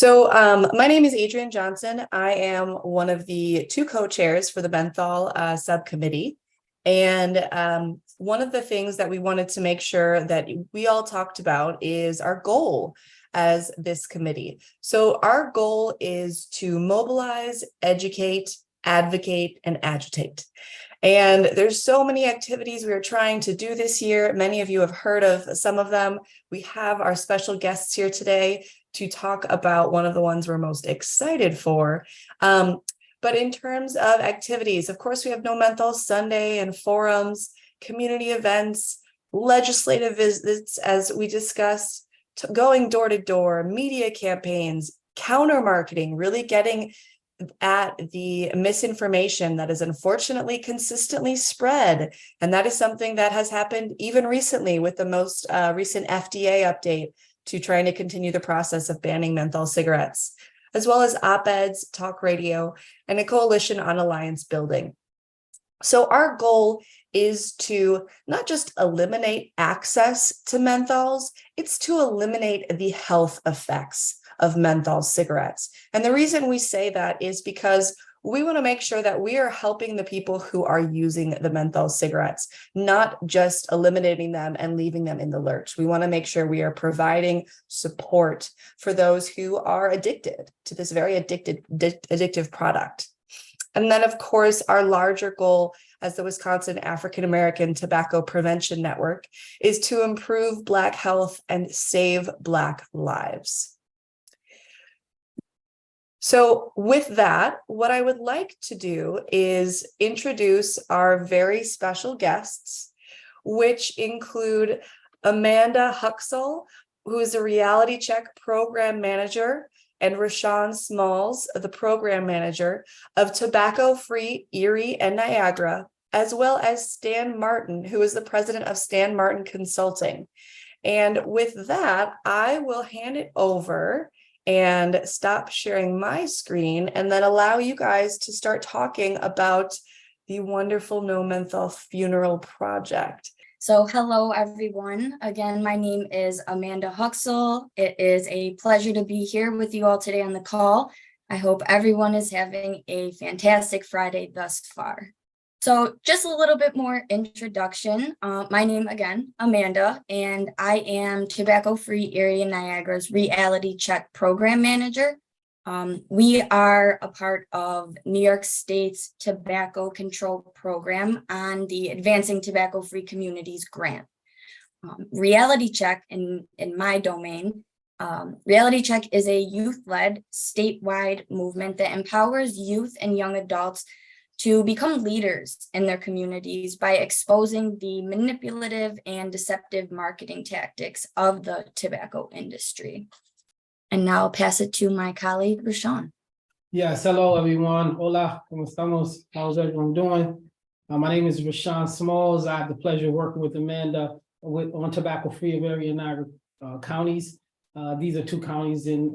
My name is Adrienne Johnson. I am one of the two co-chairs for the Menthol Subcommittee. And one of the things that we wanted to make sure that we all talked about is our goal as this committee. So our goal is to mobilize, educate, advocate, and agitate. And there's so many activities we are trying to do this year. Many of you have heard of some of them. We have our special guests here today to talk about one of the ones we're most excited for. But in terms of activities, of course, we have No Menthol Sunday and forums, community events, legislative visits, as we discussed, going door to door, media campaigns, counter marketing, really getting at the misinformation that is unfortunately consistently spread. And that is something that has happened even recently with the most recent FDA update to trying to continue the process of banning menthol cigarettes, as well as op-eds, talk radio, and a coalition on alliance building. So our goal is to not just eliminate access to menthols, it's to eliminate the health effects of menthol cigarettes. And the reason we say that is because we want to make sure that we are helping the people who are using the menthol cigarettes, not just eliminating them and leaving them in the lurch. We want to make sure we are providing support for those who are addicted to this very addictive product. And then, of course, our larger goal as the Wisconsin African American Tobacco Prevention Network is to improve Black health and save Black lives. So with that, what I would like to do is introduce our very special guests, which include Amanda Huxell, who is a reality check program manager, and Rashawn Smalls, the program manager of Tobacco Free Erie and Niagara, as well as Stan Martin, who is the president of Stan Martin Consulting. And with that, I will hand it over and stop sharing my screen and then allow you guys to start talking about the wonderful No Menthol Funeral project. So hello, everyone. Again, my name is Amanda Huxell. It is a pleasure to be here with you all today on the call. I hope everyone is having a fantastic Friday thus far. So just a little bit more introduction. My name again, Amanda, and I am Tobacco Free Erie and Niagara's Reality Check Program Manager. We are a part of New York State's Tobacco Control Program on the Advancing Tobacco Free Communities grant. Reality Check in my domain, Reality Check is a youth-led statewide movement that empowers youth and young adults to become leaders in their communities by exposing the manipulative and deceptive marketing tactics of the tobacco industry. And now I'll pass it to my colleague, Rashawn. Yes, hello everyone. Hola, ¿cómo estamos? How's everyone doing? My name is Rashawn Smalls. I have the pleasure of working with Amanda on Tobacco Free of Erie and Niagara counties. These are two counties in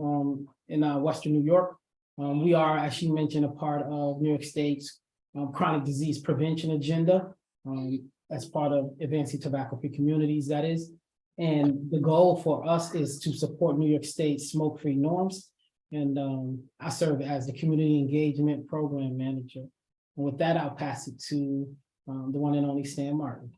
Western New York. We are, as she mentioned, a part of New York State's chronic disease prevention agenda as part of Advancing Tobacco Free Communities, that is. And the goal for us is to support New York State smoke-free norms. And I serve as the Community Engagement Program Manager. And with that, I'll pass it to the one and only Stan Martin.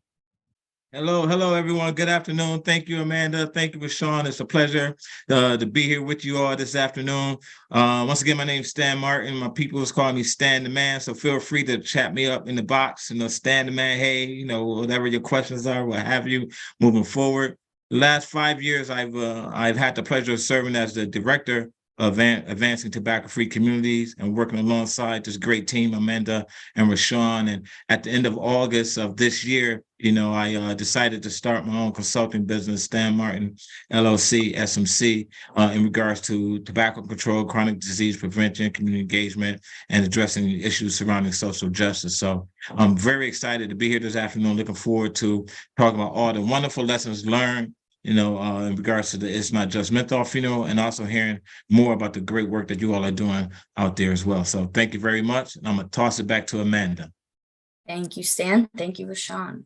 Hello, everyone. Good afternoon. Thank you, Amanda. Thank you, Rashawn. It's a pleasure to be here with you all this afternoon. Once again, my name is Stan Martin. My people is calling me Stan the Man, so feel free to chat me up in the box. Stan the Man, hey, whatever your questions are, what have you, moving forward. The last 5 years, I've had the pleasure of serving as the director of Advancing Tobacco-Free Communities and working alongside this great team, Amanda and Rashawn. And at the end of August of this year, I decided to start my own consulting business, Stan Martin, LLC, SMC, in regards to tobacco control, chronic disease prevention, community engagement, and addressing issues surrounding social justice. So I'm very excited to be here this afternoon, looking forward to talking about all the wonderful lessons learned in regards to It's Not Just Menthol Funeral, and also hearing more about the great work that you all are doing out there as well. So thank you very much. And I'm going to toss it back to Amanda. Thank you, Stan. Thank you, Rashawn.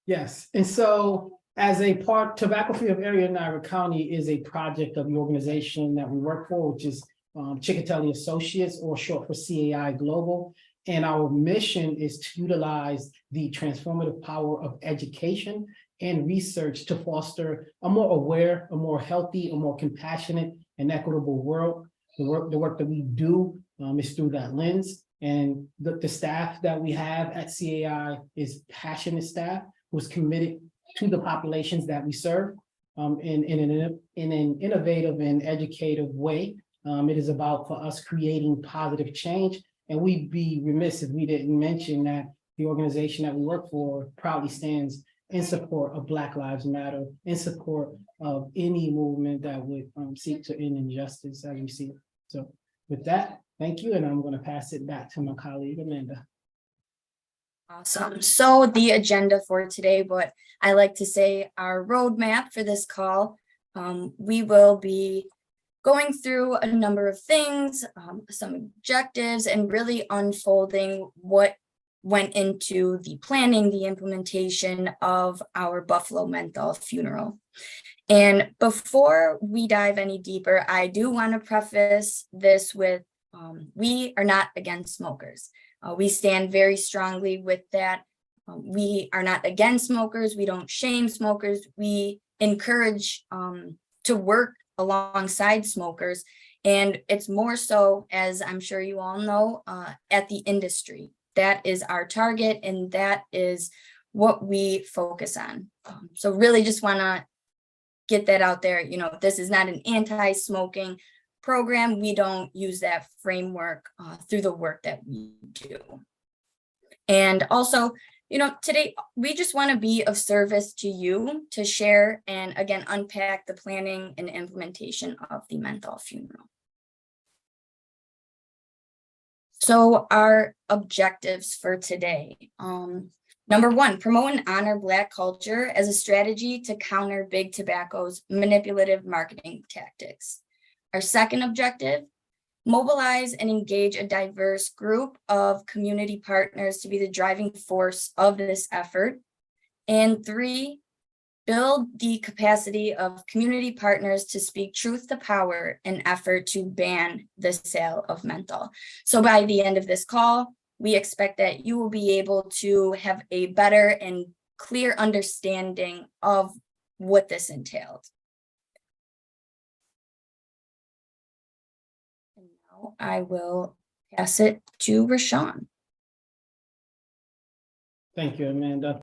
Yes. And so As a part, Tobacco Free of Erie and Niagara County is a project of the organization that we work for, which is Chickatelli Associates, or short for CAI Global. And our mission is to utilize the transformative power of education and research to foster a more aware, a more healthy, a more compassionate and equitable world. The work that we do is through that lens. And the staff that we have at CAI is passionate staff who's committed to the populations that we serve in an innovative and educative way. It is about for us creating positive change. And we'd be remiss if we didn't mention that the organization that we work for proudly stands in support of Black Lives Matter, in support of any movement that would seek to end injustice as we see it. So with that, thank you. And I'm going to pass it back to my colleague, Amanda. Awesome. So the agenda for today, what I like to say, our roadmap for this call, we will be going through a number of things, some objectives, and really unfolding what went into the planning, the implementation of our Buffalo Menthol funeral. And before we dive any deeper, I do want to preface this with, we are not against smokers. We stand very strongly with that. We are not against smokers. We don't shame smokers. We encourage to work alongside smokers. And it's more so, as I'm sure you all know, at the industry. That is our target, and that is what we focus on. So really just want to get that out there. You know, this is not an anti-smoking program. We don't use that framework through the work that we do. And also, you know, today we just want to be of service to you, to share and again unpack the planning and implementation of the Menthol funeral. So our objectives for today. Number one, promote and honor Black culture as a strategy to counter Big Tobacco's manipulative marketing tactics. Our second objective, mobilize and engage a diverse group of community partners to be the driving force of this effort. And three, build the capacity of community partners to speak truth to power in effort to ban the sale of menthol. So by the end of this call, we expect that you will be able to have a better and clear understanding of what this entailed. And now I will pass it to Rashawn. Thank you, Amanda. Of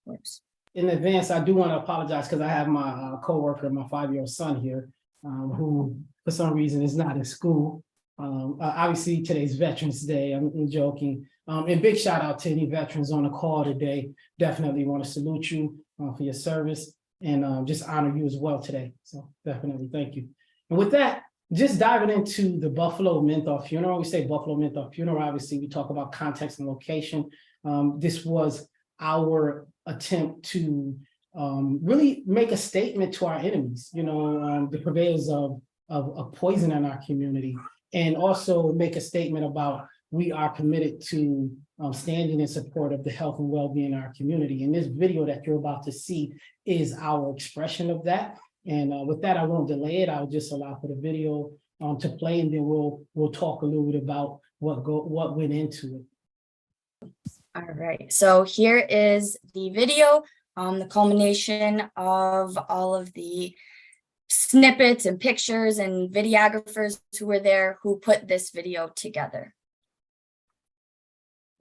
course. In advance, I do want to apologize because I have my coworker, my 5-year-old son here, who for some reason is not in school. Obviously, today's Veterans Day. I'm joking. And big shout out to any veterans on the call today. Definitely want to salute you for your service and just honor you as well today. So definitely thank you. And with that, just diving into the Buffalo Menthol funeral. We say Buffalo Menthol funeral. Obviously, we talk about context and location. This was our attempt to really make a statement to our enemies, you know, the purveyors of poison in our community, and also make a statement about we are committed to standing in support of the health and well-being in our community. And this video that you're about to see is our expression of that. And with that, I won't delay it. I'll just allow for the video to play, and then we'll talk a little bit about what went into it. All right, so here is the video, the culmination of all of the snippets and pictures and videographers who were there who put this video together.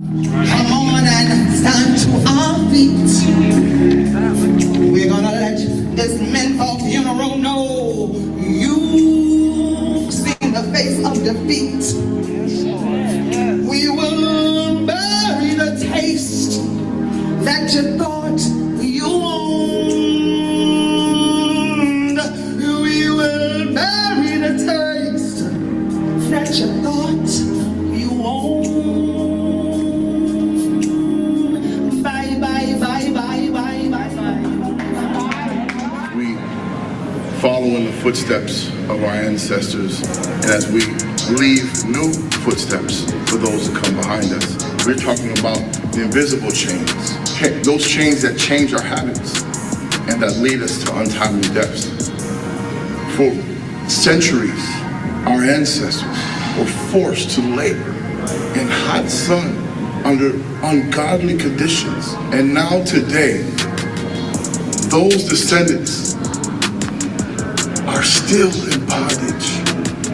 Come on and stand to our feet. We're gonna let this menthol funeral know you've seen the face of defeat. We will bury the taste that you thought you owned. We will bury the taste that you thought you owned. Bye, bye, bye, bye, bye, bye, bye. We follow in the footsteps of our ancestors, and as we leave new footsteps for those that come behind us. We're talking about the invisible chains, those chains that change our habits, and that lead us to untimely deaths. For centuries, our ancestors were forced to labor in hot sun under ungodly conditions. And now today, those descendants are still in bondage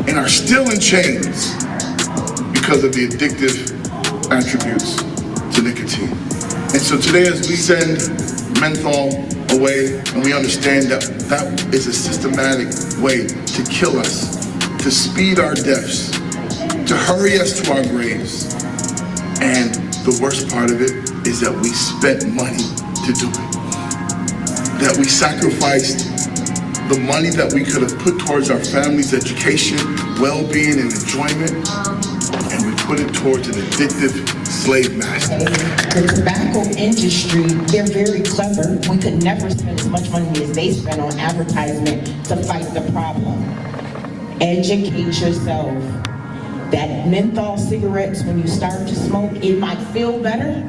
and are still in chains because of the addictive attributes to nicotine. And so today, as we send menthol away, and we understand that that is a systematic way to kill us, to speed our deaths, to hurry us to our graves. And the worst part of it is that we spent money to do it. That we sacrificed the money that we could have put towards our family's education, well-being, and enjoyment, and we put it towards an addictive slave master. The tobacco industry, they're very clever. We could never spend as much money as they spend on advertisement to fight the problem. Educate yourself that menthol cigarettes, when you start to smoke, it might feel better,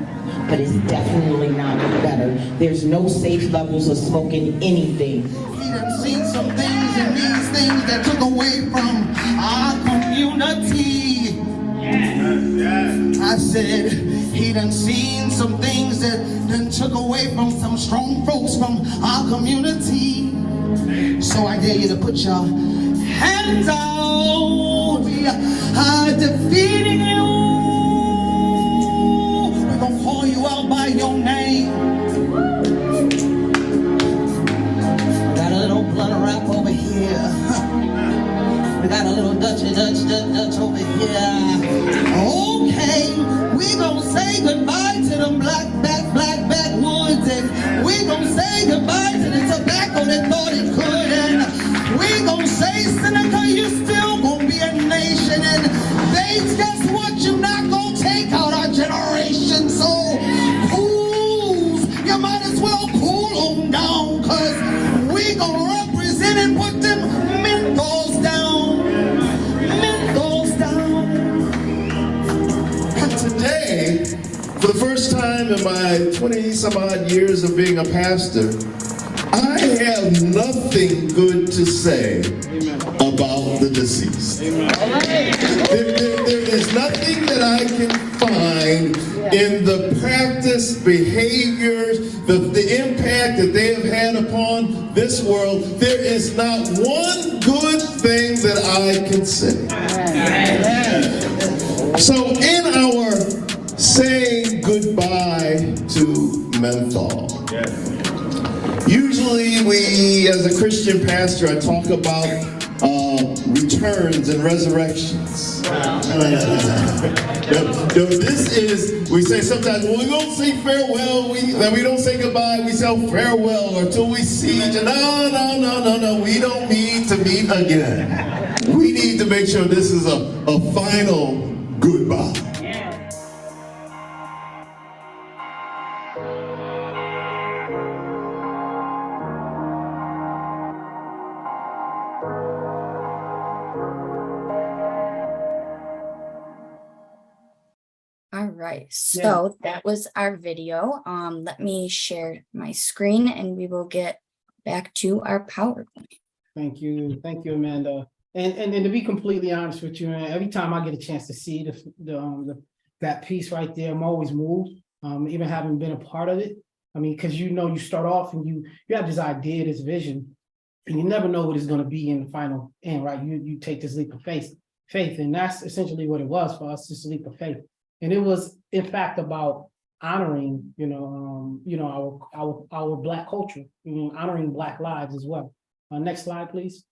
but it's definitely not better. There's no safe levels of smoking anything. He done seen some things and these things that took away from our community. I said, he done seen some things that done took away from some strong folks from our community. So I dare you to put your hands out. We are defeating you. We're gonna call you out by your name. We got a little blood rap over here. We got a little Dutch over here. Okay, we gonna say goodbye to them black backwoods, and we gonna say goodbye to the tobacco that thought it could, and we gonna say, Seneca, you still gonna be a nation, and Bates, guess what? You're not gonna take out our generation, so fools, you might as well cool them down, cause we gonna represent and put them menthols down. Menthols down. Today, for the first time in my 20-some-odd years of being a pastor, I have nothing good to say about the deceased. There is nothing that I can find in the practice, behaviors, the impact that they have had upon this world. There is not one good thing that I can say. So in our saying goodbye to menthol, usually we, as a Christian pastor, I talk about returns and resurrections. No, this is, we say sometimes, well, we don't say farewell, we don't say goodbye, we say farewell until we see each other. No, we don't need to meet again. We need to make sure this is a final goodbye. All right, so that was our video. Let me share my screen and we will get back to our PowerPoint. Thank you, Amanda. And to be completely honest with you, man, every time I get a chance to see that piece right there, I'm always moved. Even having been a part of it. I mean, because you start off and you have this idea, this vision, and you never know what it's going to be in the final end, right? You take this leap of faith, and that's essentially what it was for us, this leap of faith. And it was, in fact, about honoring, our Black culture, honoring Black lives as well. Next slide, please.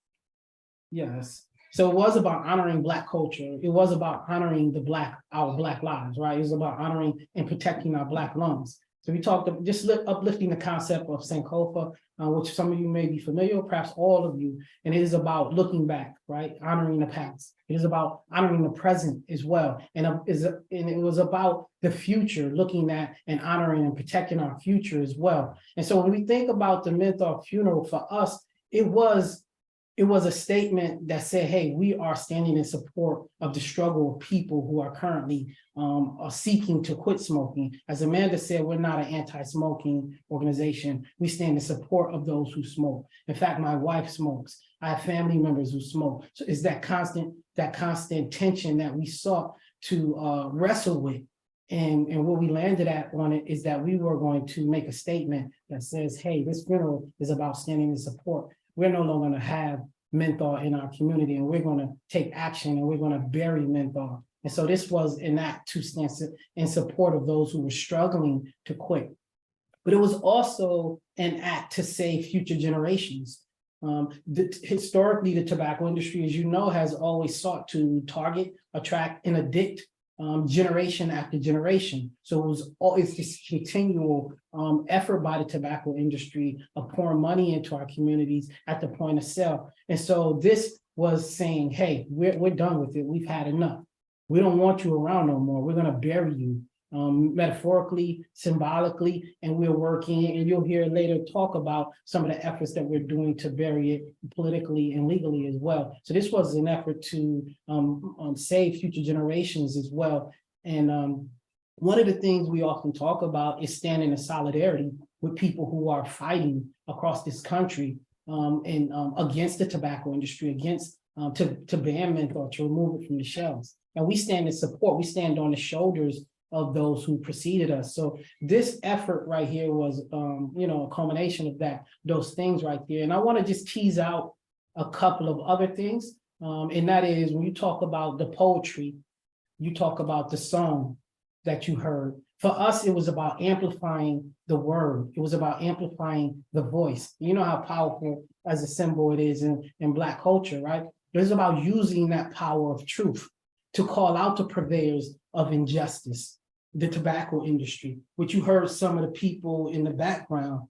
Yes. So it was about honoring Black culture. It was about honoring our Black lives, right? It was about honoring and protecting our Black lungs. So we talked about just uplifting the concept of Sankofa, which some of you may be familiar with, perhaps all of you. And it is about looking back, right? Honoring the past. It is about honoring the present as well. And it was about the future, looking at and honoring and protecting our future as well. And so when we think about the Menthol funeral, for us, it was it was a statement that said, hey, we are standing in support of the struggle of people who are currently are seeking to quit smoking. As Amanda said, we're not an anti-smoking organization. We stand in support of those who smoke. In fact, my wife smokes. I have family members who smoke. So it's that constant tension that we sought to wrestle with. And what we landed at on it is that we were going to make a statement that says, hey, this funeral is about standing in support. We're no longer going to have menthol in our community, and we're going to take action, and we're going to bury menthol. And so this was an act to stand in support of those who were struggling to quit. But it was also an act to save future generations. Historically, the tobacco industry, as you know, has always sought to target, attract, and addict generation after generation. So it's this continual effort by the tobacco industry of pouring money into our communities at the point of sale. And so this was saying, hey, we're done with it. We've had enough. We don't want you around no more. We're going to bury you. Metaphorically, symbolically, and we're working, and you'll hear later talk about some of the efforts that we're doing to bury it politically and legally as well. So this was an effort to save future generations as well. And one of the things we often talk about is standing in solidarity with people who are fighting across this country and against the tobacco industry, against to ban menthol, to remove it from the shelves. And we stand in support. We stand on the shoulders of those who preceded us. So this effort right here was, a culmination of those things right there. And I want to just tease out a couple of other things. And that is, when you talk about the poetry, you talk about the song that you heard. For us, it was about amplifying the word. It was about amplifying the voice. You know how powerful as a symbol it is in Black culture, right? It was about using that power of truth to call out the purveyors of injustice, the tobacco industry, which you heard some of the people in the background,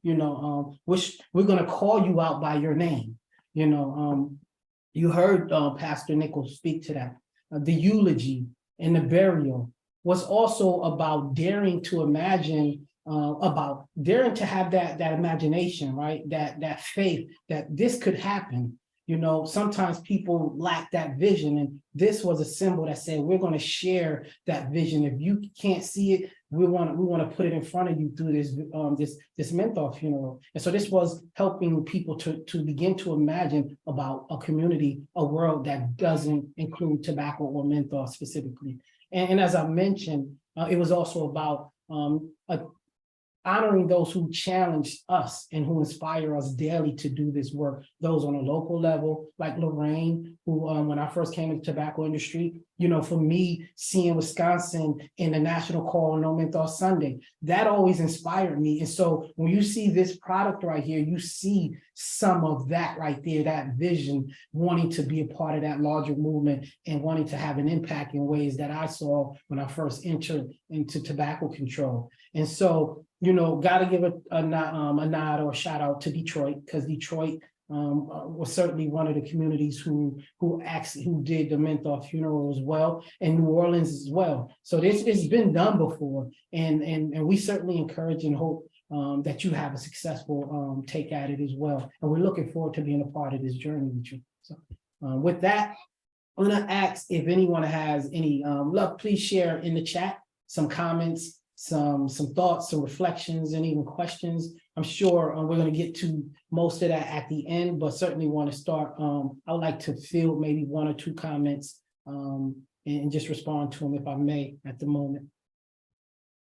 which we're going to call you out by your name. You heard Pastor Nichols speak to that. The eulogy and the burial was also about daring to imagine, about daring to have that imagination, right? That faith that this could happen. Sometimes people lack that vision, and this was a symbol that said, we're going to share that vision. If you can't see it, we want to put it in front of you through this menthol funeral. And so this was helping people to begin to imagine about a community, a world that doesn't include tobacco or menthol specifically. And as I mentioned, it was also about honoring those who challenged us and who inspire us daily to do this work. Those on a local level, like Lorraine, who when I first came into the tobacco industry, for me, seeing Wisconsin in the national call No Menthol Sunday, that always inspired me. And so when you see this product right here, you see some of that right there, that vision, wanting to be a part of that larger movement and wanting to have an impact in ways that I saw when I first entered into tobacco control. And so, got to give a nod or a shout out to Detroit, because Detroit was certainly one of the communities who did the menthol funeral as well, and New Orleans as well. So it's been done before, and we certainly encourage and hope that you have a successful take at it as well. And we're looking forward to being a part of this journey with you. So with that, I'm going to ask if anyone has any love, please share in the chat some comments, some thoughts, some reflections, and even questions. I'm sure we're going to get to most of that at the end, but certainly want to start. I would like to field maybe one or two comments and just respond to them if I may at the moment.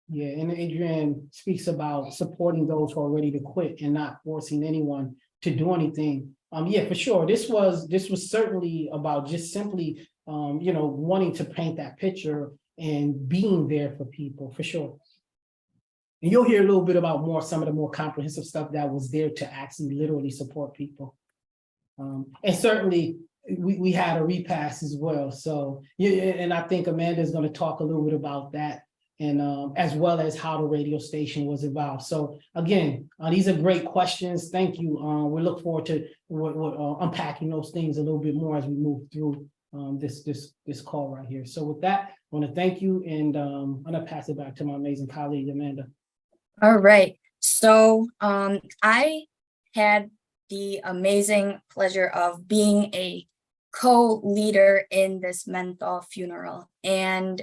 Yeah, and Adrienne speaks about supporting those who are ready to quit and not forcing anyone to do anything. Yeah, for sure. This was certainly about just simply, wanting to paint that picture and being there for people, for sure. And you'll hear a little bit about some of the more comprehensive stuff that was there to actually literally support people. And certainly we had a repass as well. So, yeah, and I think Amanda is going to talk a little bit about that, and as well as how the radio station was involved. So again, these are great questions. Thank you. We look forward to unpacking those things a little bit more as we move through this call right here. So with that, I want to thank you, and I'm going to pass it back to my amazing colleague, Amanda. All right. So I had the amazing pleasure of being a co-leader in this Menthol funeral. And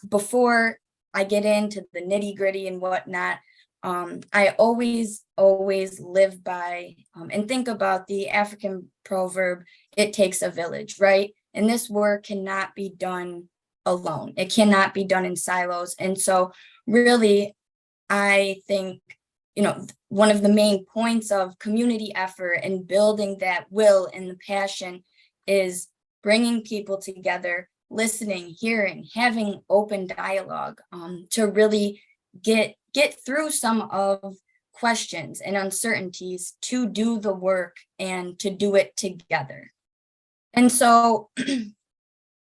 before I get into the nitty-gritty and whatnot, I always live by and think about the African proverb, it takes a village, right? And this work cannot be done alone. It cannot be done in silos. And so really, I think, one of the main points of community effort and building that will and the passion is bringing people together, listening, hearing, having open dialogue to really get through some of questions and uncertainties, to do the work and to do it together. And so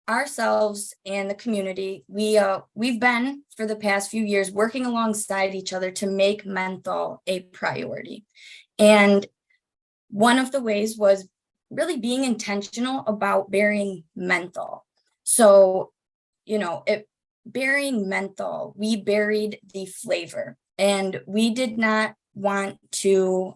ourselves and the community, we've been for the past few years working alongside each other to make menthol a priority. And one of the ways was really being intentional about burying menthol. So, burying menthol, we buried the flavor, and we did not want to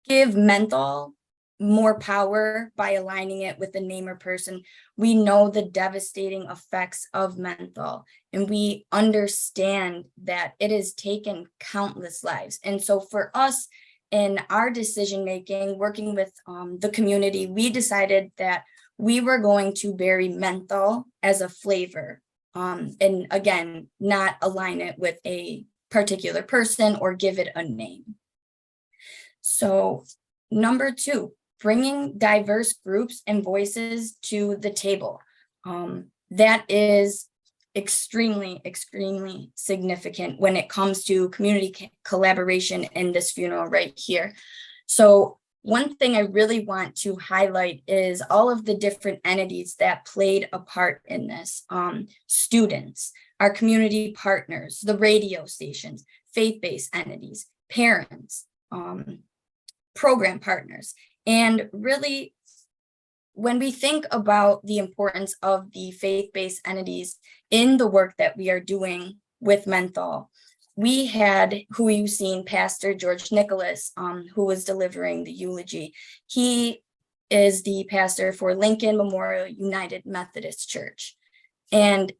give menthol more power by aligning it with a name or person. We know the devastating effects of menthol, and we understand that it has taken countless lives. And so for us in our decision making, working with the community, we decided that we were going to bury menthol as a flavor, and again, not align it with a particular person or give it a name. So number 2, bringing diverse groups and voices to the table. That is extremely significant when it comes to community collaboration in this funeral right here. So one thing I really want to highlight is all of the different entities that played a part in this. Students, our community partners, the radio stations, faith-based entities, parents, program partners. And really, when we think about the importance of the faith-based entities in the work that we are doing with menthol, we had, who you've seen, Pastor George Nicholas, who was delivering the eulogy. He is the pastor for Lincoln Memorial United Methodist Church. And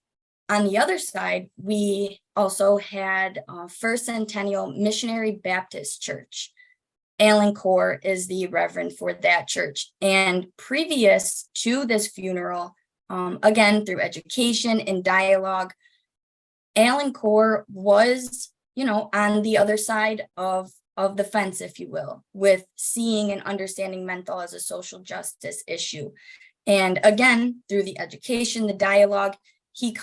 on the other side, we also had First Centennial Missionary Baptist Church. Alan Core is the reverend for that church. And previous to this funeral, again, through education and dialogue, Alan Core was, on the other side of the fence, if you will, with seeing and understanding menthol as a social justice issue. And again, through the education, the dialogue, he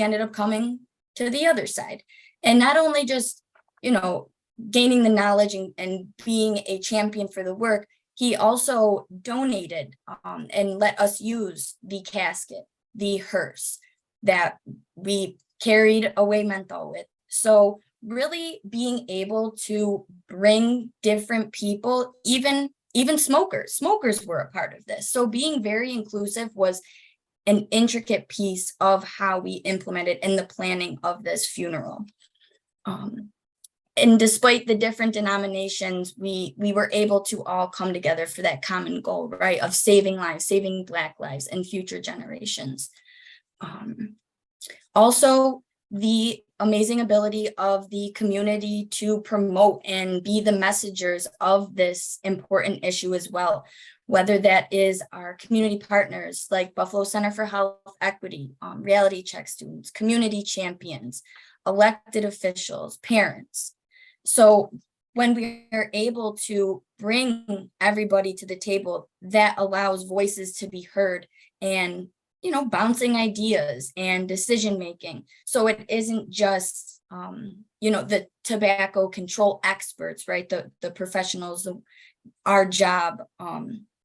ended up coming to the other side. And not only just, gaining the knowledge and being a champion for the work, he also donated and let us use the casket, the hearse that we carried away menthol with. So really being able to bring different people, even smokers were a part of this. So being very inclusive was an intricate piece of how we implemented in the planning of this funeral. And despite the different denominations, we were able to all come together for that common goal, right, of saving lives, saving Black lives and future generations. Also, the amazing ability of the community to promote and be the messengers of this important issue as well, whether that is our community partners like Buffalo Center for Health Equity, reality check students, community champions, elected officials, parents. So when we are able to bring everybody to the table, that allows voices to be heard and, bouncing ideas and decision making. So it isn't just, the tobacco control experts, right? The professionals, our job,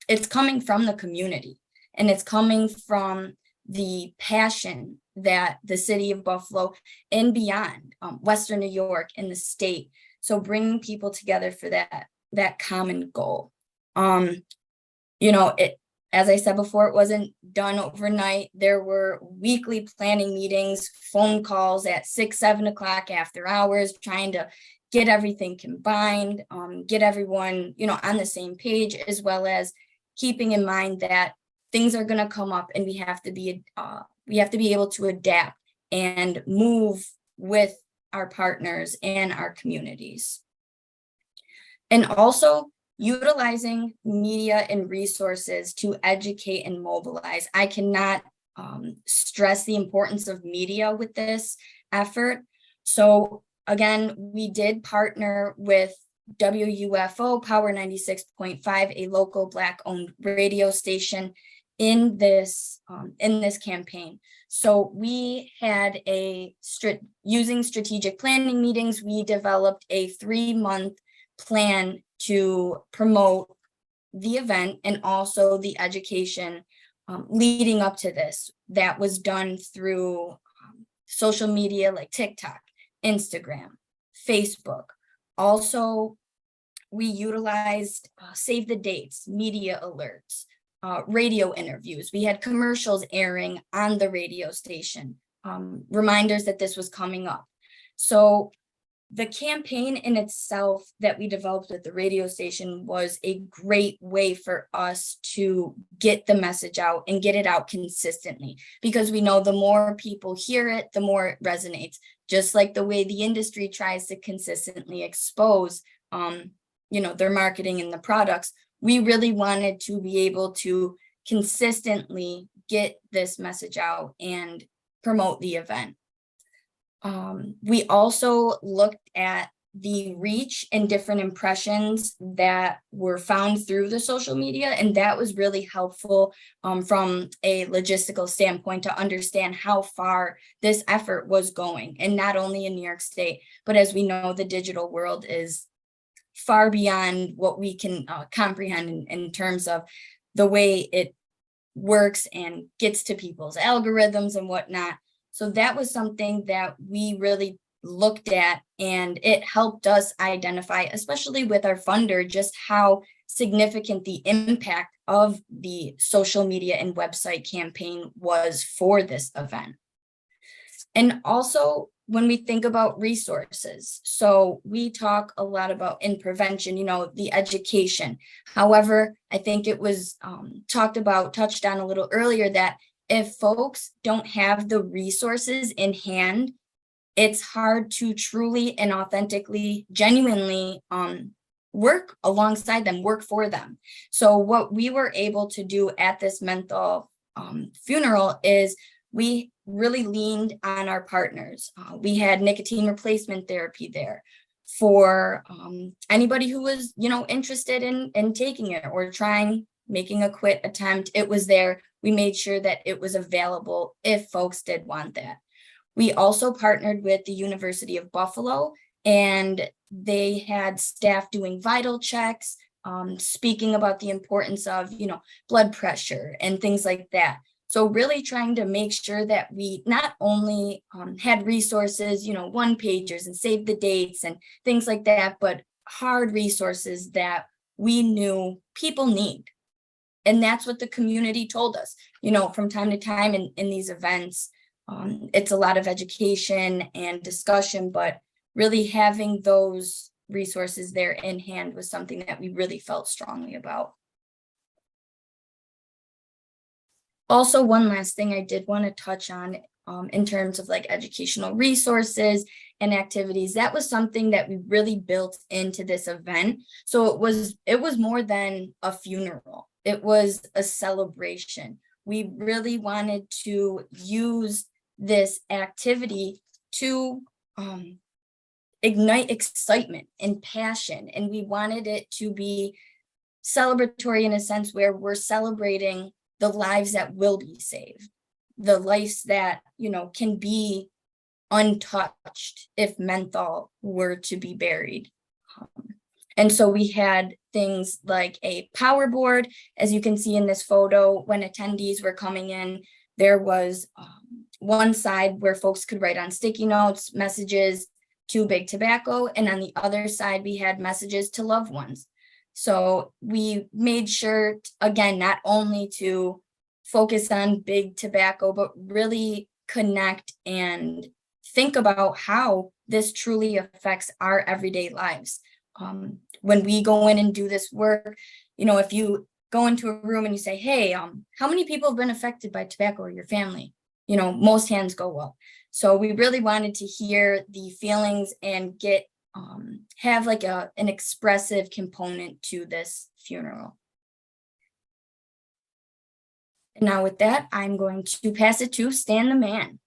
it's coming from the community, and it's coming from the passion that the city of Buffalo and beyond, Western New York and the state. So bringing people together for that common goal. As I said before, it wasn't done overnight. There were weekly planning meetings, phone calls at 6, 7 o'clock after hours, trying to get everything combined, get everyone, on the same page, as well as keeping in mind that things are going to come up and we have to be able to adapt and move with our partners and our communities. And also utilizing media and resources to educate and mobilize. I cannot stress the importance of media with this effort. So again, we did partner with WUFO Power 96.5, a local Black-owned radio station, in this campaign. So we had using strategic planning meetings, we developed a 3-month plan to promote the event and also the education leading up to this. That was done through social media like TikTok, Instagram, Facebook. Also, we utilized save the dates, media alerts, radio interviews. We had commercials airing on the radio station, reminders that this was coming up. So the campaign in itself that we developed at the radio station was a great way for us to get the message out and get it out consistently, because we know the more people hear it, the more it resonates. Just like the way the industry tries to consistently expose, their marketing and the products, we really wanted to be able to consistently get this message out and promote the event. We also looked at the reach and different impressions that were found through the social media, and that was really helpful from a logistical standpoint to understand how far this effort was going, and not only in New York State, but as we know, the digital world is far beyond what we can comprehend in terms of the way it works and gets to people's algorithms and whatnot. So that was something that we really looked at, and it helped us identify, especially with our funder, just how significant the impact of the social media and website campaign was for this event. And also, when we think about resources, so we talk a lot about in prevention, the education. However, I think it was touched on a little earlier that if folks don't have the resources in hand, it's hard to truly and authentically, genuinely work alongside them, work for them. So what we were able to do at this Menthol funeral is we really leaned on our partners. We had nicotine replacement therapy there for anybody who was, interested in taking it or making a quit attempt. It was there. We made sure that it was available if folks did want that. We also partnered with the University of Buffalo, and they had staff doing vital checks, speaking about the importance of, blood pressure and things like that. So really trying to make sure that we not only had resources, one-pagers and save the dates and things like that, but hard resources that we knew people need. And that's what the community told us, from time to time in these events. It's a lot of education and discussion, but really having those resources there in hand was something that we really felt strongly about. Also, one last thing I did want to touch on in terms of like educational resources and activities, that was something that we really built into this event. So it was more than a funeral. It was a celebration. We really wanted to use this activity to ignite excitement and passion. And we wanted it to be celebratory in a sense where we're celebrating the lives that will be saved, the lives that, can be untouched if menthol were to be buried. And so we had things like a power board, as you can see in this photo. When attendees were coming in, there was one side where folks could write on sticky notes, messages to Big Tobacco, and on the other side, we had messages to loved ones. So we made sure, again, not only to focus on Big Tobacco, but really connect and think about how this truly affects our everyday lives. When we go in and do this work, if you go into a room and you say, hey, how many people have been affected by tobacco in your family? Most hands go up. So we really wanted to hear the feelings and have like an expressive component to this funeral. And now with that, I'm going to pass it to Stan the Man.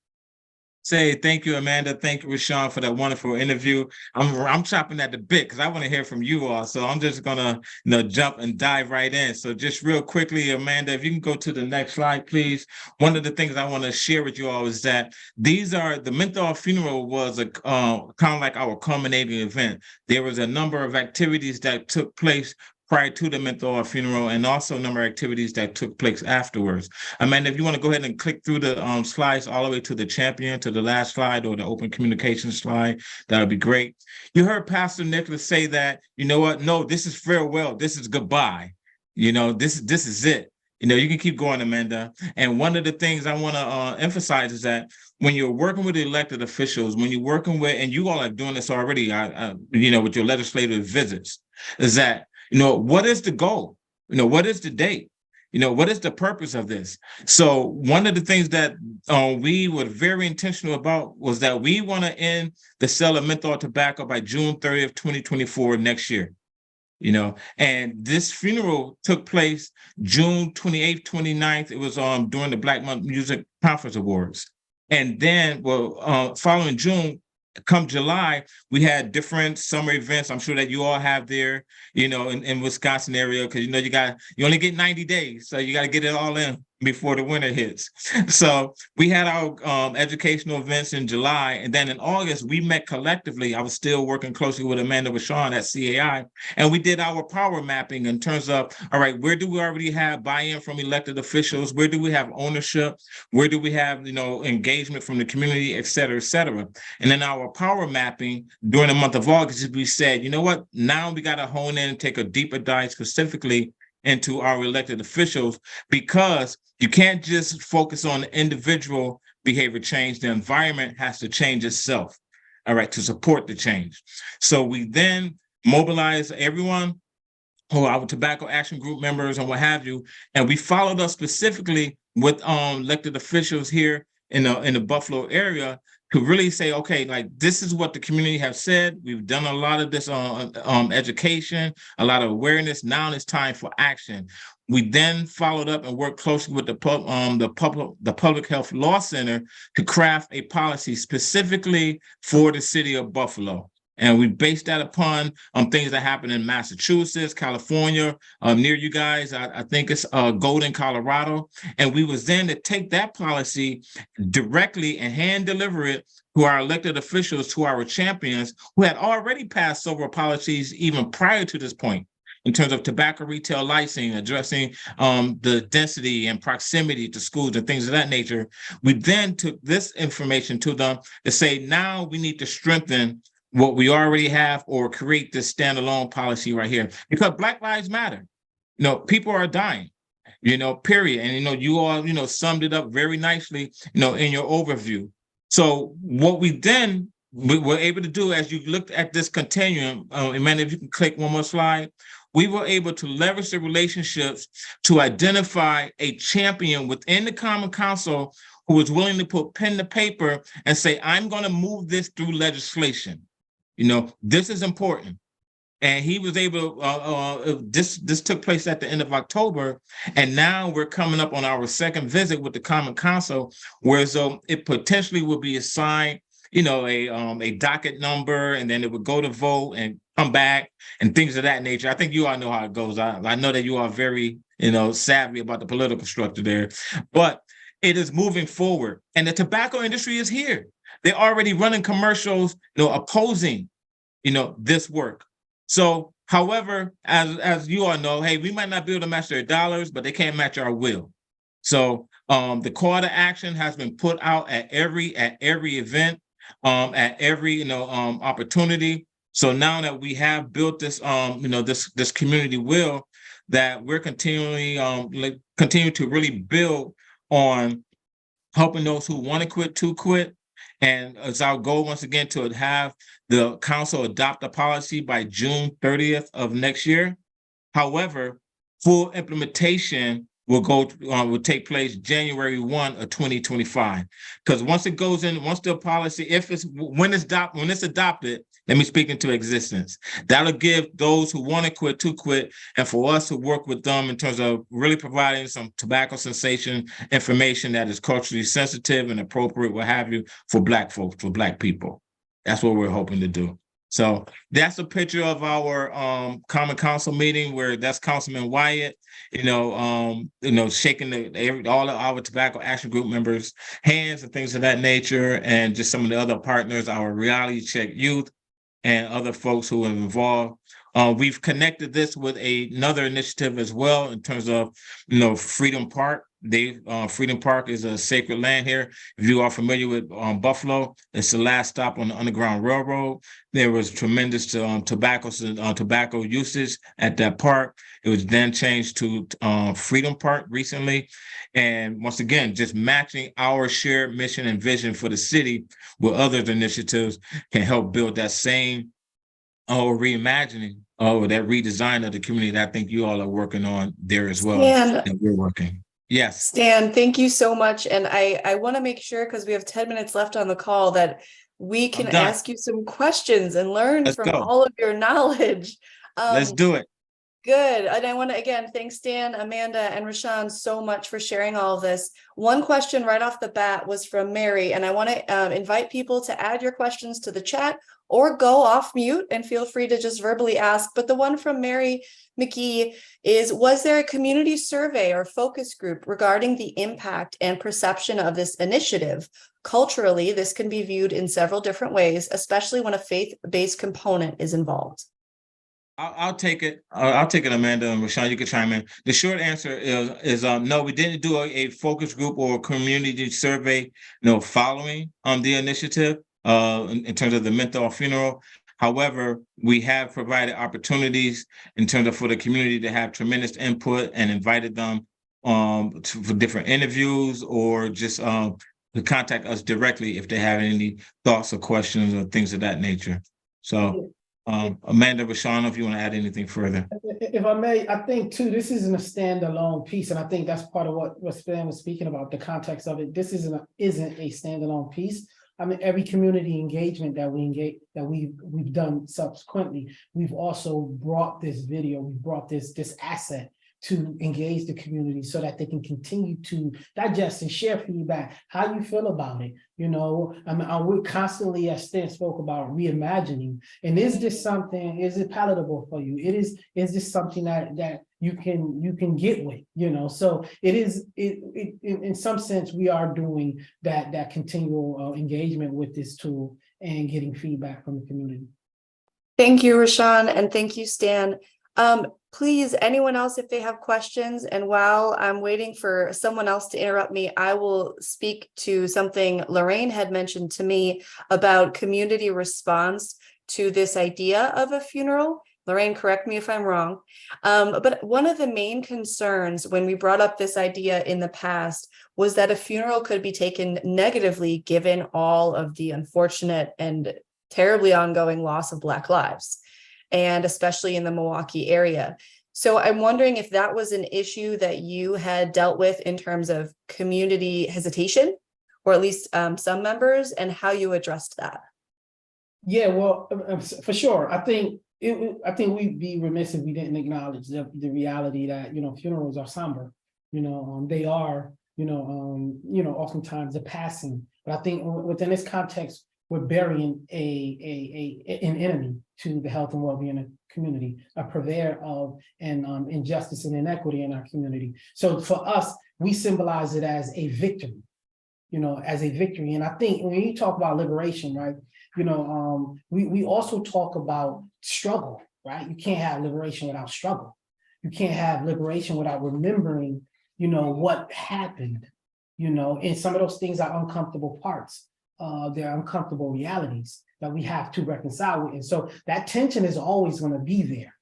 Say thank you, Amanda. Thank you, Rashawn, for that wonderful interview. I'm chopping at the bit because I want to hear from you all. So I'm just gonna jump and dive right in. So just real quickly, Amanda, if you can go to the next slide, please. One of the things I want to share with you all is that the Menthol Funeral was a kind of like our culminating event. There was a number of activities that took place prior to the Menthol Funeral, and also a number of activities that took place afterwards. Amanda, if you want to go ahead and click through the slides all the way to the champion, to the last slide, or the open communication slide, that would be great. You heard Pastor Nicholas say that, you know what, no, this is farewell, this is goodbye. This is it. You can keep going, Amanda. And one of the things I want to emphasize is that when you're working with the elected officials, when you're working with, and you all are doing this already, with your legislative visits, is that, what is the goal? What is the date? What is the purpose of this? So one of the things that we were very intentional about was that we want to end the sale of menthol tobacco by June 30th, 2024 next year. And this funeral took place June 28th, 29th. It was during the Black Month Music Conference Awards. And then, following June, come July, we had different summer events. I'm sure that you all have there, in Wisconsin area, because you only get 90 days, so you got to get it all in before the winter hits. So we had our educational events in July, and then in August we met collectively. I was still working closely with Amanda Rashawn at CAI, and we did our power mapping in terms of, all right, where do we already have buy-in from elected officials? Where do we have ownership? Where do we have engagement from the community, et cetera, et cetera? And then our power mapping during the month of August, we said, you know what, now we got to hone in and take a deeper dive specifically into our elected officials, because you can't just focus on individual behavior change. The environment has to change itself, all right, to support the change. So we then mobilized everyone, who our tobacco action group members and what have you, and we followed up specifically with elected officials here in the Buffalo area to really say, okay, like, this is what the community have said. We've done a lot of this education, a lot of awareness. Now it's time for action. We then followed up and worked closely with the Public Health Law Center to craft a policy specifically for the city of Buffalo. And we based that upon things that happen in Massachusetts, California, near you guys. I think it's Golden, Colorado. And we was then to take that policy directly and hand deliver it to our elected officials, to our champions, who had already passed several policies even prior to this point, in terms of tobacco retail licensing, addressing the density and proximity to schools and things of that nature. We then took this information to them to say, now we need to strengthen what we already have or create this standalone policy right here, because Black Lives Matter. People are dying, period. And, you all, summed it up very nicely, in your overview. So what we were able to do, as you looked at this continuum, Amanda, if you can click one more slide, we were able to leverage the relationships to identify a champion within the Common Council who was willing to put pen to paper and say, I'm going to move this through legislation. This is important. And he was able, this took place at the end of October, and now we're coming up on our second visit with the Common Council, where so it potentially will be assigned, a docket number, and then it would go to vote and come back and things of that nature. I think you all know how it goes. I know that you are very, savvy about the political structure there, but it is moving forward, and the tobacco industry is here. They're already running commercials, opposing, this work. So, however, as you all know, hey, we might not be able to match their dollars, but they can't match our will. So, the call to action has been put out at every event, at every opportunity. So now that we have built this, this community will, that we're continually continue to really build on helping those who want to quit, And it's our goal, once again, to have the council adopt a policy by June 30th of next year. However, full implementation will take place January 1 of 2025. Because once it goes in, once the policy, when it's adopted, let me speak into existence. That'll give those who want to quit to quit, and for us to work with them in terms of really providing some tobacco cessation information that is culturally sensitive and appropriate, what have you, for Black folks, for Black people. That's what we're hoping to do. So that's a picture of our Common Council meeting, where that's Councilman Wyatt, shaking all of our Tobacco Action Group members' hands and things of that nature, and just some of the other partners, our Reality Check Youth, and other folks who are involved. We've connected this with another initiative as well in terms of, Freedom Park. Freedom Park is a sacred land here. If you are familiar with Buffalo, it's the last stop on the Underground Railroad. There was tremendous tobacco usage at that park. It was then changed to Freedom Park recently. And once again, just matching our shared mission and vision for the city with other initiatives can help build that same reimagining or that redesign of the community that I think you all are working on there as well. And we're working. Yes. Stan, thank you so much. And I want to make sure, because we have 10 minutes left on the call, that we can ask you some questions and learn from all of your knowledge. Let's do it. Good. And I want to, again, thank Stan, Amanda, and Rashawn so much for sharing all of this. One question right off the bat was from Mary, and I want to invite people to add your questions to the chat or go off mute and feel free to just verbally ask. But the one from Mary McGee is, was there a community survey or focus group regarding the impact and perception of this initiative? Culturally, this can be viewed in several different ways, especially when a faith-based component is involved. I'll take it. I'll take it, Amanda and Rashawn. You can chime in. The short answer is no. We didn't do a focus group or community survey, following the initiative in terms of the Menthol Funeral. However, we have provided opportunities in terms of for the community to have tremendous input and invited them for different interviews or just to contact us directly if they have any thoughts or questions or things of that nature. So. Amanda, Rashawn, if you want to add anything further. If I may, I think too, this isn't a standalone piece, and I think that's part of what Stan was speaking about, the context of it. This isn't a standalone piece. I mean, every community engagement that we've done subsequently, we've also brought this video, we brought this asset to engage the community so that they can continue to digest and share feedback. How you feel about it? We're constantly, as Stan spoke about, reimagining. And is it palatable for you? Is this something that you can get with? So it is. In some sense, we are doing that continual engagement with this tool and getting feedback from the community. Thank you, Rashawn, and thank you, Stan. Please, anyone else, if they have questions, and while I'm waiting for someone else to interrupt me, I will speak to something Lorraine had mentioned to me about community response to this idea of a funeral. Lorraine, correct me if I'm wrong. But one of the main concerns when we brought up this idea in the past was that a funeral could be taken negatively given all of the unfortunate and terribly ongoing loss of Black lives, and especially in the Milwaukee area. So I'm wondering if that was an issue that you had dealt with in terms of community hesitation, or at least some members, and how you addressed that. Yeah, well, for sure. I think we'd be remiss if we didn't acknowledge the reality that, funerals are somber. They are, oftentimes a passing. But I think within this context, we're burying an enemy to the health and well-being of the community, a purveyor of injustice and inequity in our community. So for us, we symbolize it as a victory, And I think when you talk about liberation, right, we also talk about struggle, right? You can't have liberation without struggle. You can't have liberation without remembering, what happened, and some of those things are uncomfortable parts. They're uncomfortable realities that we have to reconcile with. And so that tension is always going to be there.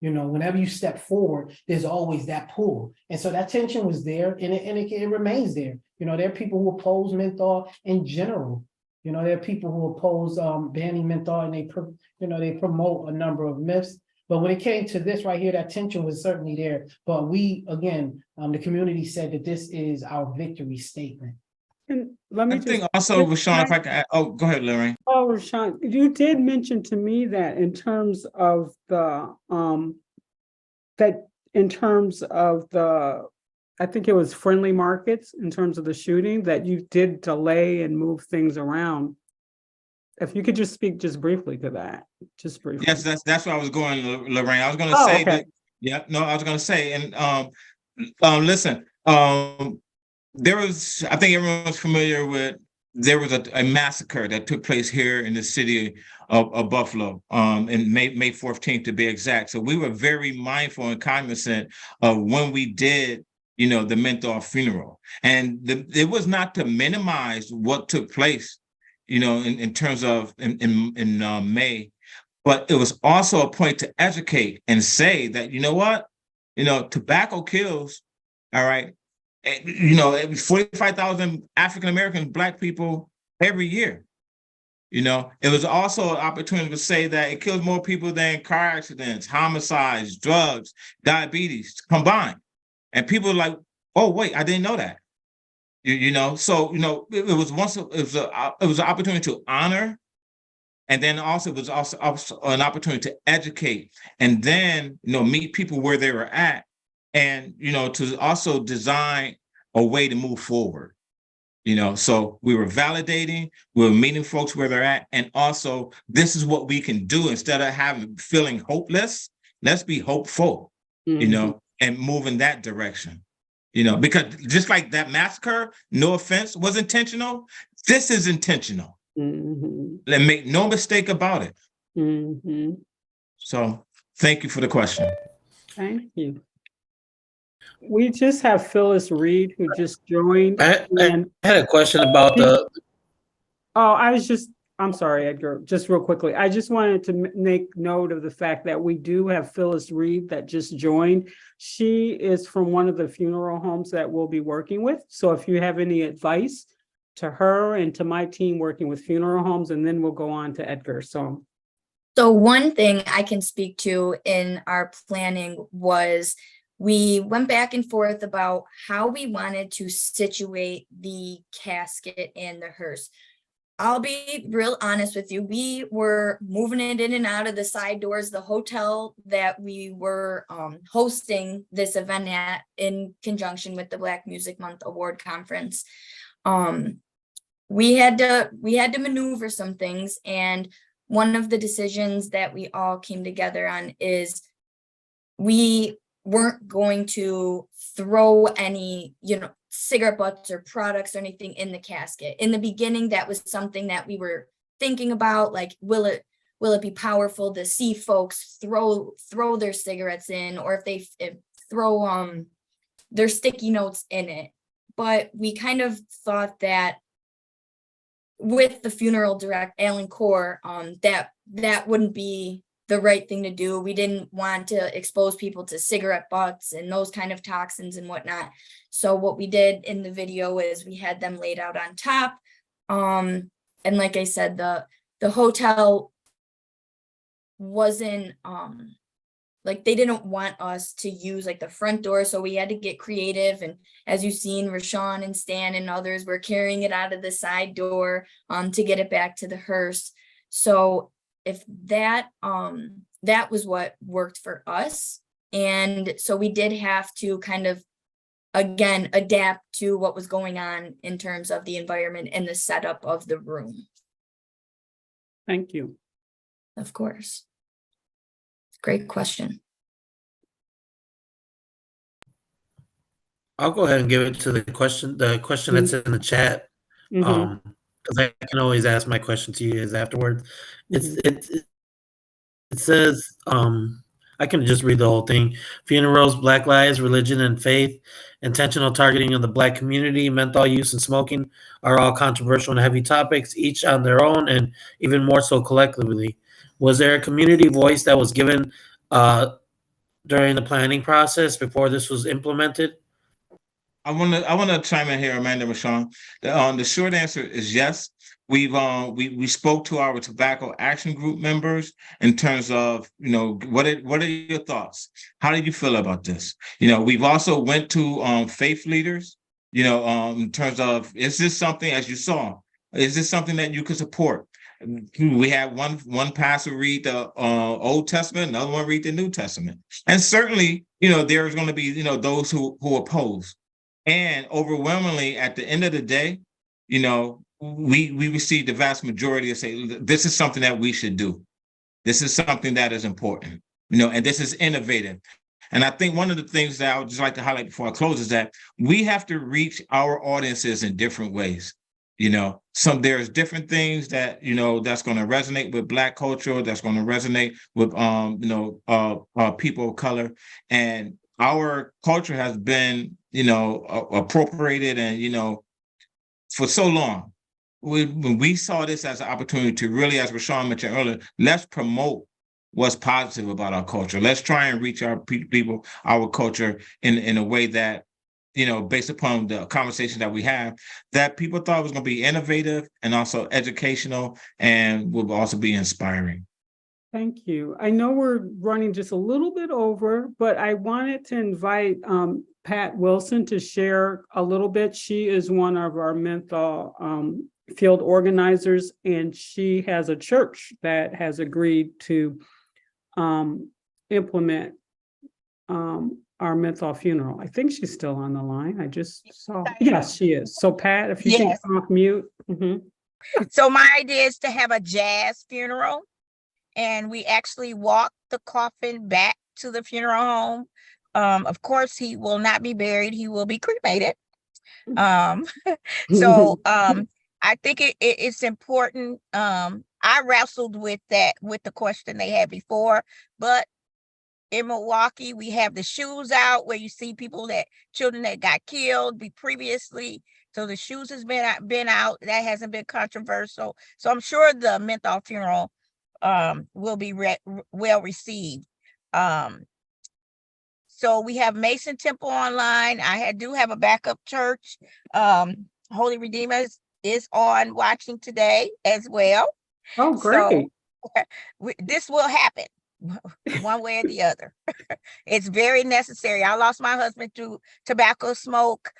Whenever you step forward, there's always that pull. And so that tension was there, and it remains there. There are people who oppose menthol in general, You know, there are people who oppose banning menthol, and they promote a number of myths. But when it came to this right here, that tension was certainly there. But we, again, the community said that this is our victory statement. And let me I just. think also, Rashawn, if I can, go ahead, Lorraine. Oh, Rashawn, you did mention to me that in terms of the, I think it was friendly markets, in terms of the shooting, that you did delay and move things around. If you could just speak just briefly to that, just briefly. Yes, that's where I was going, Lorraine. I was going to Oh, say okay. that. Yeah, no, I was going to say, and listen, there was, I think everyone's familiar with, there was a massacre that took place here in the city of Buffalo, in May 14th to be exact. So we were very mindful and cognizant of when we did, the Menthol funeral, and it was not to minimize what took place, in terms of in May, but it was also a point to educate and say that, you know what, tobacco kills, all right. 45,000 African-American Black people every year. It was also an opportunity to say that it kills more people than car accidents, homicides, drugs, diabetes combined. And people are like, oh, wait, I didn't know that. So, it was an opportunity to honor. And then also it was also an opportunity to educate, and then, meet people where they were at, and, to also design a way to move forward. So we were validating, we were meeting folks where they're at, and also this is what we can do instead of feeling hopeless. Let's be hopeful, and move in that direction. Because just like that massacre, no offense, was intentional, this is intentional. And make no mistake about it. So thank you for the question. Thank you. We just have Phyllis Reed, who just joined. I had a question about the. Oh, I'm sorry, Edgar, just real quickly. I just wanted to make note of the fact that we do have Phyllis Reed that just joined. She is from one of the funeral homes that we'll be working with. So if you have any advice to her and to my team working with funeral homes, and then we'll go on to Edgar. So one thing I can speak to in our planning was we went back and forth about how we wanted to situate the casket and the hearse. I'll be real honest with you. We were moving it in and out of the side doors. The hotel that we were hosting this event at, in conjunction with the Black Music Month Award Conference, we had to maneuver some things. And one of the decisions that we all came together on is we weren't going to throw any, cigarette butts or products or anything in the casket. In the beginning, that was something that we were thinking about, like, will it be powerful to see folks throw their cigarettes in, or if they throw their sticky notes in it. But we kind of thought that with the funeral director, Alan Core, that wouldn't be the right thing to do. We didn't want to expose people to cigarette butts and those kind of toxins and whatnot. So what we did in the video is we had them laid out on top. And like I said, the hotel wasn't like, they didn't want us to use like the front door, so we had to get creative. And as you've seen, Rashawn and Stan and others were carrying it out of the side door to get it back to the hearse. So if that was what worked for us. And so we did have to kind of, again, adapt to what was going on in terms of the environment and the setup of the room. thank you. Of course. Great question. I'll go ahead and give it to the question that's in the chat. Because I can always ask my question to you guys afterwards. It says, I can just read the whole thing. Funerals, Black lives, religion, and faith, intentional targeting of the Black community, menthol use and smoking are all controversial and heavy topics, each on their own and even more so collectively. Was there a community voice that was given during the planning process before this was implemented? I want to chime in here, Amanda and Rashawn. The short answer is yes. We spoke to our tobacco action group members in terms of, what are your thoughts? How did you feel about this? We've also went to faith leaders, in terms of, is this something, as you saw, is this something that you could support? We have one pastor read the Old Testament, another one read the New Testament, and certainly, there's going to be, those who oppose. And overwhelmingly, at the end of the day, we receive the vast majority of say, this is something that we should do. This is something that is important, and this is innovative. And I think one of the things that I would just like to highlight before I close is that we have to reach our audiences in different ways. There's different things that, that's going to resonate with Black culture, that's going to resonate with, people of color. And our culture has been, appropriated and, for so long. When we saw this as an opportunity to really, as Rashawn mentioned earlier, let's promote what's positive about our culture. Let's try and reach our people, our culture in a way that, based upon the conversation that we have, that people thought was going to be innovative and also educational and will also be inspiring. Thank you. I know we're running just a little bit over, but I wanted to invite Pat Wilson to share a little bit. She is one of our Menthol field organizers, and she has a church that has agreed to implement our Menthol funeral. I think she's still on the line. I just saw. Yes, she is. So Pat, if you can come off mute. So my idea is to have a jazz funeral, and we actually walk the coffin back to the funeral home. Of course, he will not be buried. He will be cremated. I think it's important. I wrestled with that, with the question they had before, but in Milwaukee, we have the shoes out where you see children that got killed previously. So the shoes has been out. That hasn't been controversial. So I'm sure the Menthol funeral will be well received. So we have Mason Temple online. I do have a backup church. Holy Redeemer is on watching today as well. Oh, great. So this will happen one way or the other. It's very necessary. I lost my husband to tobacco smoke.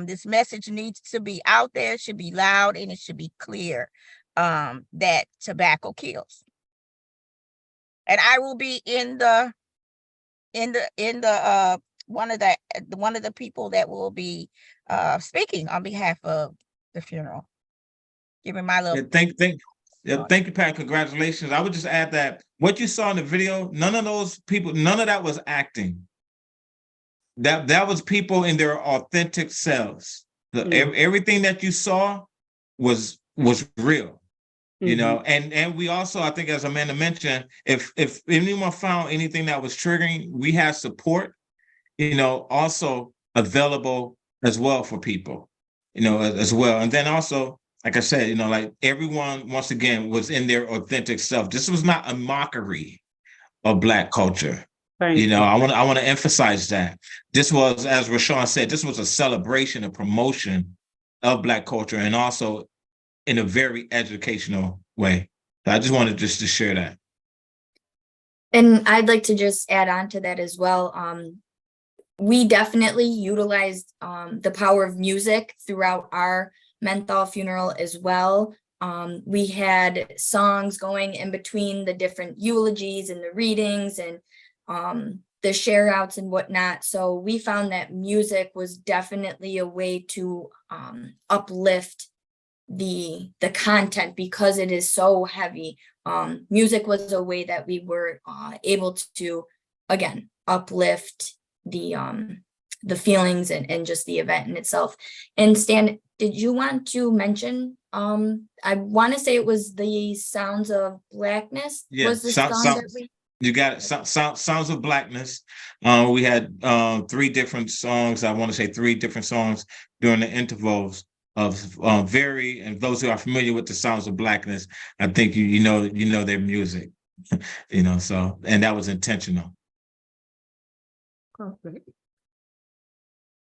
This message needs to be out there. It should be loud, and it should be clear that tobacco kills. And I will be in the one of the people that will be speaking on behalf of the funeral, giving my little. Thank you, Pat. Congratulations. I would just add that what you saw in the video, none of that was acting. That was people in their authentic selves. Everything that you saw was real, and we also, I think, as Amanda mentioned, if anyone found anything that was triggering, we have support, also available as well for people, as well. And then also, like I said, like everyone, once again, was in their authentic self. This was not a mockery of Black culture. I want to emphasize that. This was, as Rashawn said, this was a celebration, a promotion of Black culture, and also in a very educational way. So I just wanted to share that. And I'd like to just add on to that as well. We definitely utilized the power of music throughout our Menthol funeral as well. We had songs going in between the different eulogies and the readings and the share outs and whatnot. So we found that music was definitely a way to uplift the content, because it is so heavy. Music was a way that we were able to, again, uplift the feelings and just the event in itself. And Stan, did you want to mention, I want to say it was the Sounds of Blackness? Yeah, was the song that we... You got it. Sounds of Blackness. We had 3 different songs. I want to say 3 different songs during the intervals of and those who are familiar with the Sounds of Blackness, I think you know their music. So, and that was intentional. Perfect.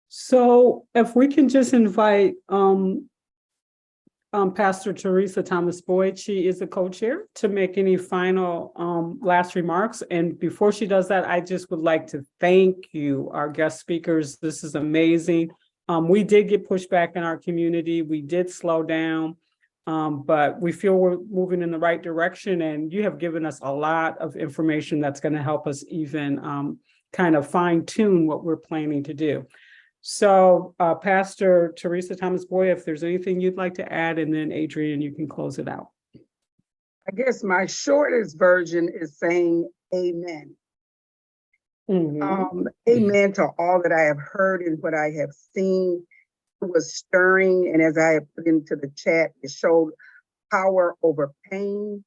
So if we can just invite Pastor Teresa Thomas Boyd, she is the co-chair, to make any final last remarks. And before she does that, I just would like to thank you, our guest speakers. This is amazing. We did get pushback in our community. We did slow down, but we feel we're moving in the right direction. And you have given us a lot of information that's going to help us even kind of fine tune what we're planning to do. So Pastor Teresa Thomas Boyd, if there's anything you'd like to add, and then Adrian, you can close it out. I guess my shortest version is saying amen. Amen to all that I have heard and what I have seen. It was stirring, and as I have put into the chat, it showed power over pain.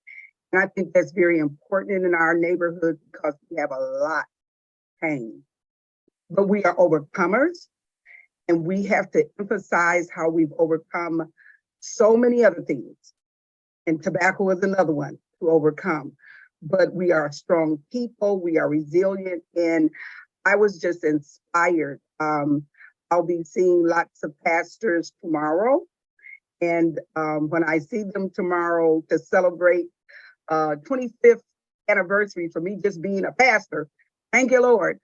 And I think that's very important in our neighborhood because we have a lot of pain. But we are overcomers, and we have to emphasize how we've overcome so many other things. And tobacco is another one to overcome. But we are strong people, we are resilient, and I was just inspired. I'll be seeing lots of pastors tomorrow. And when I see them tomorrow to celebrate 25th anniversary for me just being a pastor, thank you, Lord.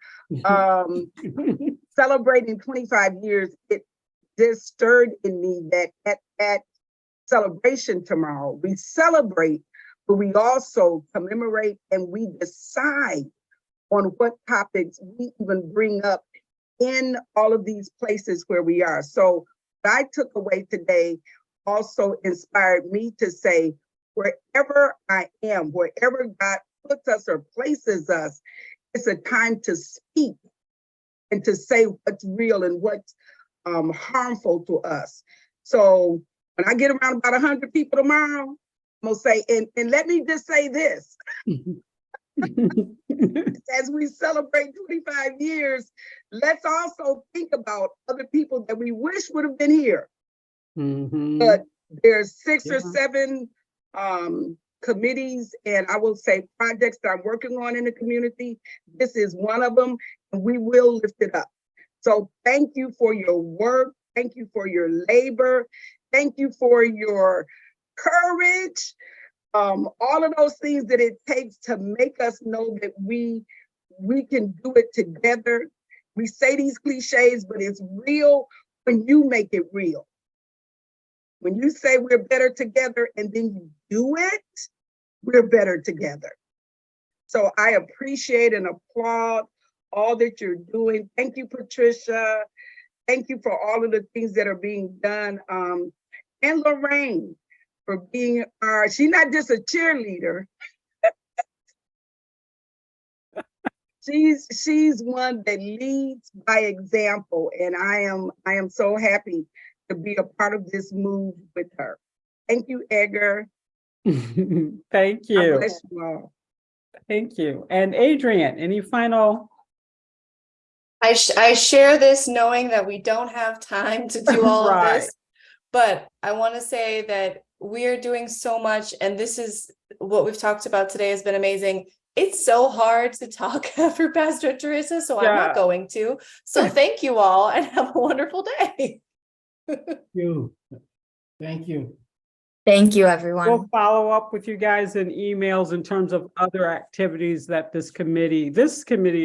Celebrating 25 years, it just stirred in me that at that celebration tomorrow, we celebrate, but we also commemorate and we decide on what topics we even bring up in all of these places where we are. So what I took away today also inspired me to say, wherever I am, wherever God puts us or places us, it's a time to speak and to say what's real and what's harmful to us. So when I get around about 100 people tomorrow, I'm gonna say, and let me just say this. As we celebrate 25 years, let's also think about other people that we wish would have been here. But there's 6 or 7 committees, and I will say projects that I'm working on in the community. This is one of them, and we will lift it up. So thank you for your work. Thank you for your labor. Thank you for your courage. All of those things that it takes to make us know that we can do it together. We say these cliches, but it's real when you make it real. When you say we're better together and then you do it, we're better together. So I appreciate and applaud all that you're doing. Thank you, Patricia. Thank you for all of the things that are being done. And Lorraine for being she's not just a cheerleader. She's one that leads by example. And I am so happy to be a part of this move with her. Thank you, Edgar. Thank you. God bless you all. Thank you. And Adrian, any final? I share this knowing that we don't have time to do all of this, but I want to say that we are doing so much, and this is what we've talked about today has been amazing. It's so hard to talk after Pastor Teresa, so I'm not going to. So thank you all and have a wonderful day. Thank you. Thank you. Thank you, everyone. We'll follow up with you guys in emails in terms of other activities that this committee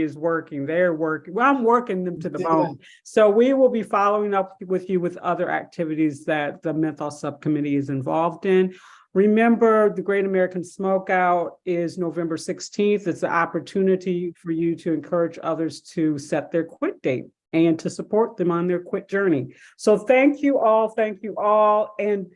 is working. They're working. Well, I'm working them to the bone. So we will be following up with you with other activities that the Menthol Subcommittee is involved in. Remember, the Great American Smokeout is November 16th. It's an opportunity for you to encourage others to set their quit date and to support them on their quit journey. So thank you all, and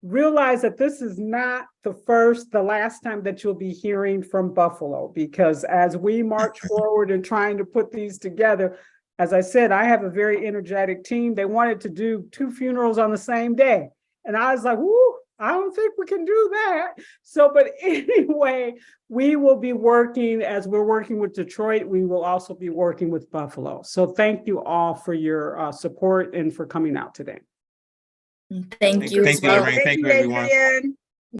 realize that this is not the last time that you'll be hearing from Buffalo, because as we march forward and trying to put these together, as I said, I have a very energetic team. They wanted to do 2 funerals on the same day. And I was like, whoo, I don't think we can do that. So, but anyway, we will be working, as we're working with Detroit, we will also be working with Buffalo. So thank you all for your support and for coming out today. Thank you. Thank you, Lorraine. Thank you, everyone.